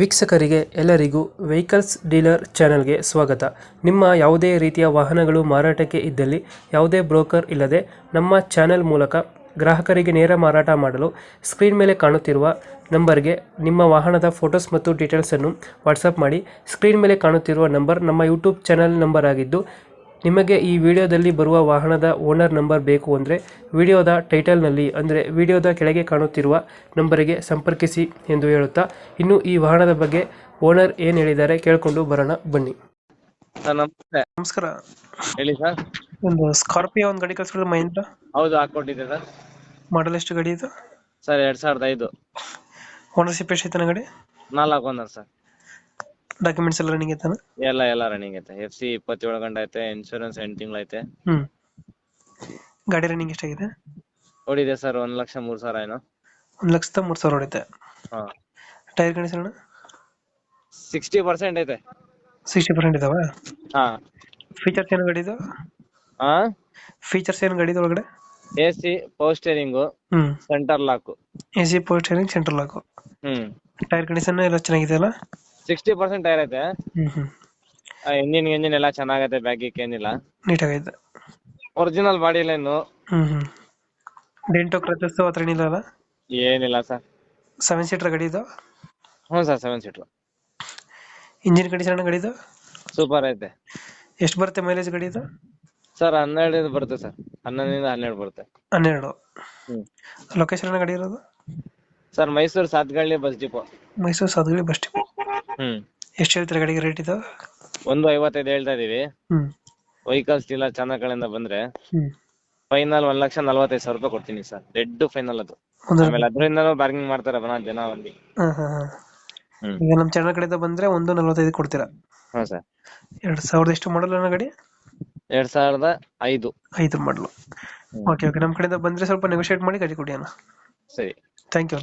ವೀಕ್ಷಕರಿಗೆ ಎಲ್ಲರಿಗೂ vehicles dealer ಚಾನೆಲ್ಗೆ ಸ್ವಾಗತ. ನಿಮ್ಮ ಯಾವುದೇ ರೀತಿಯ ವಾಹನಗಳು ಮಾರಾಟಕ್ಕೆ ಇದ್ದಲ್ಲಿ ಯಾವುದೇ ಬ್ರೋಕರ್ ಇಲ್ಲದೆ ನಮ್ಮ ಚಾನೆಲ್ ಮೂಲಕ ಗ್ರಾಹಕರಿಗೆ ನೇರ ಮಾರಾಟ ಮಾಡಲು ಸ್ಕ್ರೀನ್ ಮೇಲೆ ಕಾಣುತ್ತಿರುವ ನಂಬರ್ಗೆ ನಿಮ್ಮ ವಾಹನದ ಫೋಟೋಸ್ ಮತ್ತು ಡೀಟೇಲ್ಸನ್ನು ವಾಟ್ಸಪ್ ಮಾಡಿ. ಸ್ಕ್ರೀನ್ ಮೇಲೆ ಕಾಣುತ್ತಿರುವ ನಂಬರ್ ನಮ್ಮ ಯೂಟ್ಯೂಬ್ ಚಾನೆಲ್ ನಂಬರ್ ಆಗಿದ್ದು, ನಿಮಗೆ ಈ ವಿಡಿಯೋದಲ್ಲಿ ಬರುವ ವಾಹನದ ಓನರ್ ನಂಬರ್ ಬೇಕು ಅಂದರೆ ವಿಡಿಯೋದ ಟೈಟಲ್ನಲ್ಲಿ ಅಂದರೆ ವಿಡಿಯೋದ ಕೆಳಗೆ ಕಾಣುತ್ತಿರುವ ನಂಬರಿಗೆ ಸಂಪರ್ಕಿಸಿ ಎಂದು ಹೇಳುತ್ತಾ, ಇನ್ನು ಈ ವಾಹನದ ಬಗ್ಗೆ ಓನರ್ ಏನು ಹೇಳಿದ್ದಾರೆ ಕೇಳಿಕೊಂಡು ಬರೋಣ ಬನ್ನಿ. ಸರ್ ನಮಸ್ತೆ. ನಮಸ್ಕಾರ. ಹೇಳಿ ಸರ್. ಒಂದು ಸ್ಕಾರ್ಪಿಯೋ ಒಂದು ಗಾಡಿ ಕಳಿಸ್ಬಿಟ್ಟು ಮಹೇಂದ್ರ ಹೌದು, ಹಾಕೊಟ್ಟಿದ್ದೆ ಸರ್. ಮಾಡಲ್ ಎಷ್ಟು ಗಾಡಿ ಇದು? ಸರ್ 2005. ಓನರ್ಶಿಪ್ ಎಷ್ಟೈತೆ ಗಾಡಿ? 4 ಓನರ್ ಸರ್. ಡಾಕ್ಯುಮೆಂಟ್ಸ್ ಎಲ್ಲ ರನ್ನಿಂಗ್ ಐತಾನ? ಎಲ್ಲ ರನ್ನಿಂಗ್ ಐತೆ. FC 27 ಗಂಟೆ ಐತೆ. ಇನ್ಶೂರೆನ್ಸ್ 8 ತಿಂಗಳು ಐತೆ. ಗಾಡಿ ರನ್ನಿಂಗ್ ಎಷ್ಟಾಗಿದೆ? ಓಡಿದೆ ಸರ್ 1,03,000 ಏನೋ. 1,03,000 ಹೊಡಿತೆ. ಹಾ. ಟೈರ್ ಕಂಡೀಷನ್ 60% ಐತೆ. 60% ಇದಾವ? ಹಾ. ಫೀಚರ್ಸ್ ಏನು ಗಾಡಿದು? ಹಾ. ಫೀಚರ್ಸ್ ಏನು ಗಾಡಿದು ಒಳಗಡೆ? AC power steering, centre lock. AC power steering, central lock. Tyre condition ಎಲ್ಲ ಚೆನ್ನಾಗಿದೆ ಅಲ್ಲ? 60% ಟೈರ್ ಐತೆ. ಇಂಜಿನ್ ಎಲ್ಲ ಚೆನ್ನಾಗೈತೆ. ಬ್ಯಾಗಿಕ್ ಏನಿಲ್ಲ, ನೀಟಾಗೈತೆ. Original body line. ಡೆಂಟೋ ಕ್ರಚಸ್ ಹತ್ರ ಏನಿಲ್ಲ ಅಲ್ಲ? ಏನಿಲ್ಲ ಸರ್. 7 ಸೀಟರ್ ಗಾಡಿ ಇದು? ಹ್ಞೂ ಸರ್, 7 ಸೀಟರ್. ಇಂಜಿನ್ ಕಂಡೀಷನ್ ಗಾಡಿದು ಸೂಪರ್ ಐತೆ. ಎಷ್ಟು ಬರುತ್ತೆ ಮೈಲೇಜ್ ಗಾಡಿದು? ಸರ್ 12 ಬರುತ್ತೆ ಸರ್. 11 ಇಂದ 12 ಬರುತ್ತೆ. 12. ಲೊಕೇಶನ್ ಗಾಡಿ ಇರೋದು? Sir Mysore Sathagalli bus depot. Mysore Sathagalli bus depot. ಎಷ್ಟು ಹೇಳ್ತೀರಾ ಗಾಡಿಗೆ ರೇಟ್ ಇದು? 155 ಹೇಳ್ತಾ ಇದೀವಿ. ವೆಹಿಕಲ್ಸ್ ಡೀಲರ್ ಚಾನಲ್ ಕಡೆಯಿಂದ ಬಂದ್ರೆ ಫೈನಲ್ 1,45,000 ರೂಪಾಯಿ ಕೊಡ್ತೀನಿ ಸರ್. ಡೆಡ್ ಫೈನಲ್ ಅದು. ಆಮೇಲೆ ಅದರಿಂದನೂ ಬಾರ್ಗಿಂಗ್ ಮಾಡ್ತಾರೆ ಜನ ಬಂದು. ಈಗ ನಮ್ಮ ಚಾನಲ್ ಕಡೆಯಿಂದ ಬಂದ್ರೆ 145 ಕೊಡ್ತೀರಾ? ಹಾ ಸರ್. 2000 ಎಷ್ಟು ಮಾಡಲ್ ಅನ್ನೋ ಗಾಡಿ? 2005. 5 ಮಾಡಲು. ಓಕೆ, ನಮ್ಮ ಕಡೆಯಿಂದ ಬಂದ್ರೆ ಸ್ವಲ್ಪ ನೆಗೋಶಿಯೇಟ್ ಮಾಡಿ ಗಾಡಿ ಕೊಡಿ ಅಣ್ಣ. ಸರಿ. Thank you.